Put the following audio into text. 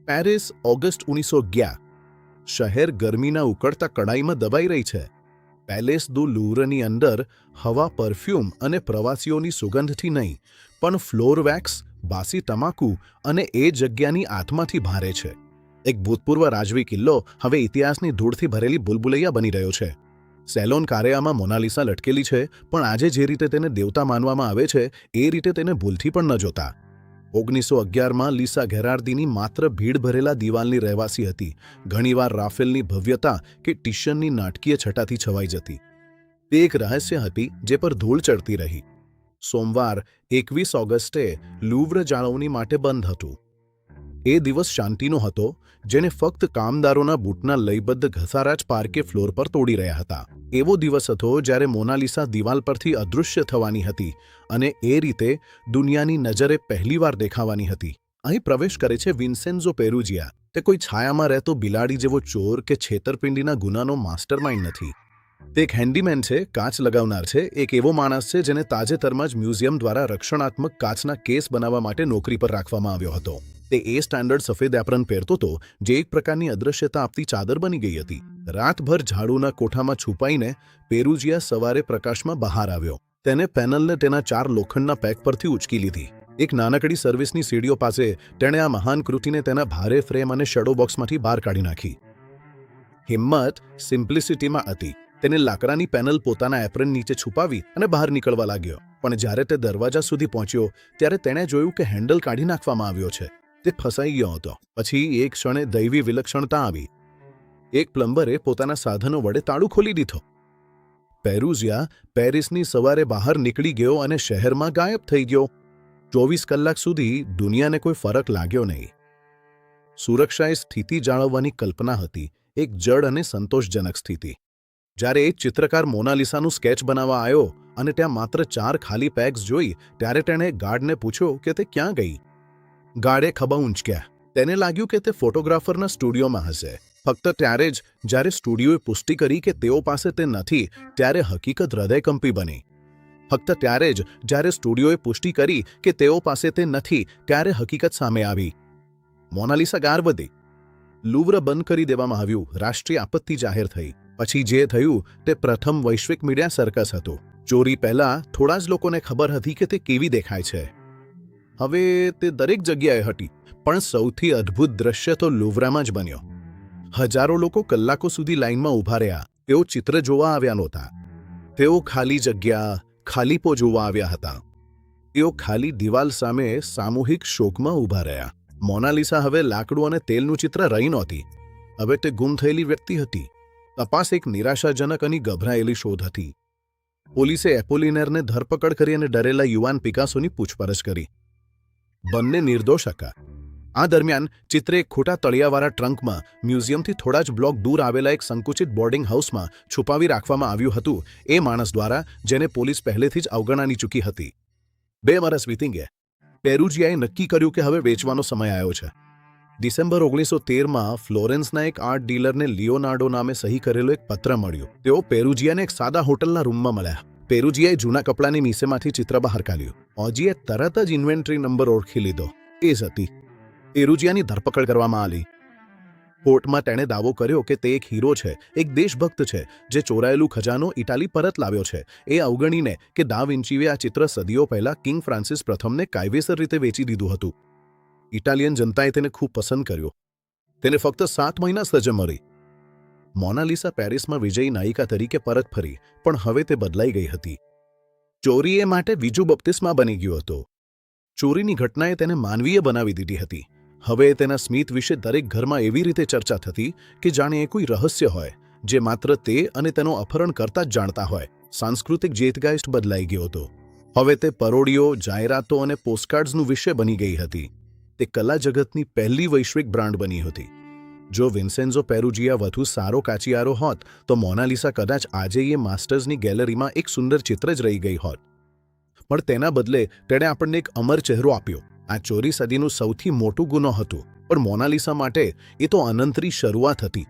Paris August 1911 શહેર ગરમીના ઉકળતા કડાઈમાં દબાઈ રહી છે. પેલેસ દુ લૂવરની અંદર હવા પરફ્યુમ અને પ્રવાસીઓની સુગંધથી નહીં પણ ફ્લોર વેક્સ, બાસી તમાકુ અને એ જગ્યાની આત્માથી ભારે છે. એક ભૂતપૂર્વ રાજવી કિલ્લો હવે ઇતિહાસની ધૂળથી ભરેલી ભૂલભુલૈયા બની રહ્યો છે. સેલોન કારેયામાં મોનાલિસા લટકેલી છે, પણ આજે જે રીતે તેને દેવતા માનવામાં આવે છે એ રીતે તેને ભૂલથી પણ ન જોતા. 1911માં લીસા ઘેરાર્દીની માત્ર ભીડ ભરેલા દિવાલની રહેવાસી હતી. ઘણીવાર રાફેલની ભવ્યતા કે ટીશનની નાટકીય છટાથી છવાઈ જતી. તે એક રહસ્ય હતી જે પર ધૂળ ચડતી રહી. સોમવાર 21 ઓગસ્ટે લૂવ્ર જાળવણી માટે બંધ હતું. એ દિવસ શાંતિનો હતો, જેને ફક્ત કામદારોના બૂટના લયબદ્ધ ઘસારા જ પાર્કે ફ્લોર પર તોડી રહ્યા હતા. એવો દિવસ હતો જ્યારે મોનાલિસા દિવાલ પરથી અદૃશ્ય થવાની હતી અને એ રીતે દુનિયાની નજરે પહેલીવાર દેખાવાની હતી. અહીં પ્રવેશ કરે છે વિન્સેન્ઝો પેરુજિયા. તે કોઈ છાયામાં રહેતો બિલાડી જેવો ચોર કે છેતરપિંડીના ગુનાનો માસ્ટરમાઇન્ડ નથી. તે એક હેન્ડીમેન છે, કાચ લગાવનાર છે, એક એવો માણસ છે જેને તાજેતરમાં જ મ્યુઝિયમ દ્વારા રક્ષણાત્મક કાચના કેસ બનાવવા માટે નોકરી પર રાખવામાં આવ્યો હતો. તે એ સ્ટાન્ડર્ડ સફેદ એપ્રન પહેરતો હતો જે એક પ્રકારની અદૃશ્યતા આપતી ચાદર બની ગઈ હતી. રાતભર ઝાડુના કોઠામાં છુપાઈને પેરુજિયા સવારે પ્રકાશમાં બહાર આવ્યો. તેને પેનલને તેના 4 લોખંડના પેક પરથી ઉચકી લીધી. એક નાનકડી સર્વિસની સીડીઓ પાસે તેણે આ મહાન કૃતિને તેના ભારે ફ્રેમ અને શેડો બોક્સમાંથી બહાર કાઢી નાખી. હિંમત સિમ્પ્લિસિટીમાં હતી. તેને લાકડાની પેનલ પોતાના એપ્રન નીચે છુપાવી અને બહાર નીકળવા લાગ્યો. પણ જ્યારે તે દરવાજા સુધી પહોંચ્યો ત્યારે તેણે જોયું કે હેન્ડલ કાઢી નાખવામાં આવ્યો છે. તે ફસાઈ ગયો હતો. પછી એક ક્ષણે દૈવી વિલક્ષણતા આવી. એક પ્લમ્બરે પોતાના સાધનો વડે તાળું ખોલી દીધો. પેરુજિયા પેરિસની સવારે બહાર નીકળી ગયો અને શહેરમાં ગાયબ થઈ ગયો. 24 કલાક સુધી દુનિયાને કોઈ ફરક લાગ્યો નહીં. સુરક્ષાએ સ્થિતિ જાળવવાની કલ્પના હતી, એક જડ અને સંતોષજનક સ્થિતિ. જ્યારે એક ચિત્રકાર મોનાલિસાનું સ્કેચ બનાવવા આવ્યો અને ત્યાં માત્ર 4 ખાલી પેગ્સ જોઈ ત્યારે તેણે ગાર્ડને પૂછ્યો કે તે ક્યાં ગઈ. ગાર્ડે ખભા ઊંચક્યા. તેને લાગ્યું કે તે ફોટોગ્રાફરના સ્ટુડિયોમાં હશે. ફક્ત ત્યારે જ જ્યારે સ્ટુડિયોએ પુષ્ટિ કરી કે તેઓ પાસે તે નથી ત્યારે હકીકત હૃદયકંપી બની. ફક્ત ત્યારે જ જ્યારે સ્ટુડિયોએ પુષ્ટિ કરી કે તેઓ પાસે તે નથી ત્યારે હકીકત સામે આવી. મોનાલિસા ગાર વધી. લૂવ્ર બંધ કરી દેવામાં આવ્યું. રાષ્ટ્રીય આપત્તિ જાહેર થઈ. પછી જે થયું તે પ્રથમ વૈશ્વિક મીડિયા સર્કસ હતું. ચોરી પહેલા થોડા જ લોકોને ખબર હતી કે તે કેવી દેખાય છે. હવે તે દરેક જગ્યાએ હતી, પણ સૌથી અદ્ભુત દ્રશ્ય તો લૂવ્રમાં જ બન્યો. હજારો લોકો કલાકો સુધી લાઇનમાં ઊભા રહ્યા. તેઓ ચિત્ર જોવા આવ્યા નહોતા. તેઓ ખાલી જગ્યા, ખાલીપો જોવા આવ્યા હતા. તેઓ ખાલી દિવાલ સામે સામૂહિક શોકમાં ઊભા રહ્યા. મોનાલિસા હવે લાકડું અને તેલનું ચિત્ર રહી નહોતી. હવે તે ગુમ થયેલી વ્યક્તિ હતી. તપાસ એક નિરાશાજનક અને ગભરાયેલી શોધ હતી. પોલીસે એપોલિનેરને ધરપકડ કરી અને ડરેલા યુવાન પિકાસોની પૂછપરછ કરી. બંને નિર્દોષ હતા. આ દરમિયાન ચિત્ર એક ખોટા તળિયાવાળા ટ્રંકમાં મ્યુઝિયમથી થોડા જ બ્લોક દૂર આવેલા એક સંકુચિત બોર્ડિંગ હાઉસમાં છુપાવી રાખવામાં આવ્યું હતું, એ માણસ દ્વારા જેને પોલીસ પહેલેથી જ અવગણાવી ચૂકી હતી. 2 વર્ષ વીતી ગયા. પેરુજિયાએ નક્કી કર્યું કે હવે વેચવાનો સમય આવ્યો છે. ડિસેમ્બર 1913માં ફ્લોરેન્સના એક આર્ટ ડીલરને લિયોનાર્ડો નામે સહી કરેલો એક પત્ર મળ્યો. તેઓ પેરુજિયાને એક સાદા હોટલના રૂમમાં મળ્યા. પેરુજિયાએ જૂના કપડાની મીસેમાંથી ચિત્ર બહાર કાઢ્યું. ઓજીએ તરત જ ઇન્વેન્ટરી નંબર ઓળખી લીધો. એ જ હતી. પેરુજિયાની ધરપકડ કરવામાં આવી. કોર્ટમાં તેણે દાવો કર્યો કે તે એક હીરો છે, એક દેશભક્ત છે જે ચોરાયેલું ખજાનો ઇટાલી પરત લાવ્યો છે. એ અવગણીને કે દા વિન્ચીએ આ ચિત્ર સદીઓ પહેલા કિંગ ફ્રાન્સિસ પ્રથમને કાયદેસર રીતે વેચી દીધું હતું. ઇટાલિયન જનતાએ તેને ખૂબ પસંદ કર્યો. તેને ફક્ત 7 મહિના સજા મળી. મોનાલિસા પેરિસમાં વિજયી નાયિકા તરીકે પરત ફરી, પણ હવે તે બદલાઈ ગઈ હતી. ચોરી એ માટે બીજું બપ્તિસ્મા બની ગયો હતો. ચોરીની ઘટનાએ તેને માનવીય બનાવી દીધી હતી. હવે તેના સ્મિત વિશે દરેક ઘરમાં એવી રીતે ચર્ચા થતી કે જાણે એ કોઈ રહસ્ય હોય જે માત્ર તે અને તેનો અપહરણ કરતા જ જાણતા હોય. સાંસ્કૃતિક જેતગાઇસ્ટ બદલાઈ ગયો હતો. હવે તે પરોડીઓ, જાહેરાતો અને પોસ્ટકાર્ડ્સનું વિષય બની ગઈ હતી. તે કલા જગતની પહેલી વૈશ્વિક બ્રાન્ડ બની હતી. જો વિન્સેન્ઝો પેરુજિયા વધુ સારો કાચિયારો હોત તો મોનાલિસા કદાચ આજે એ માસ્ટર્સની ગેલેરીમાં એક સુંદર ચિત્ર જ રહી ગઈ હોત. પણ તેના બદલે તેણે આપણને એક અમર ચહેરો આપ્યો. આ ચોરી સદીનું સૌથી મોટું ગુનો હતું, પણ મોનાલિસા માટે એ તો અનંતરી શરૂઆત હતી.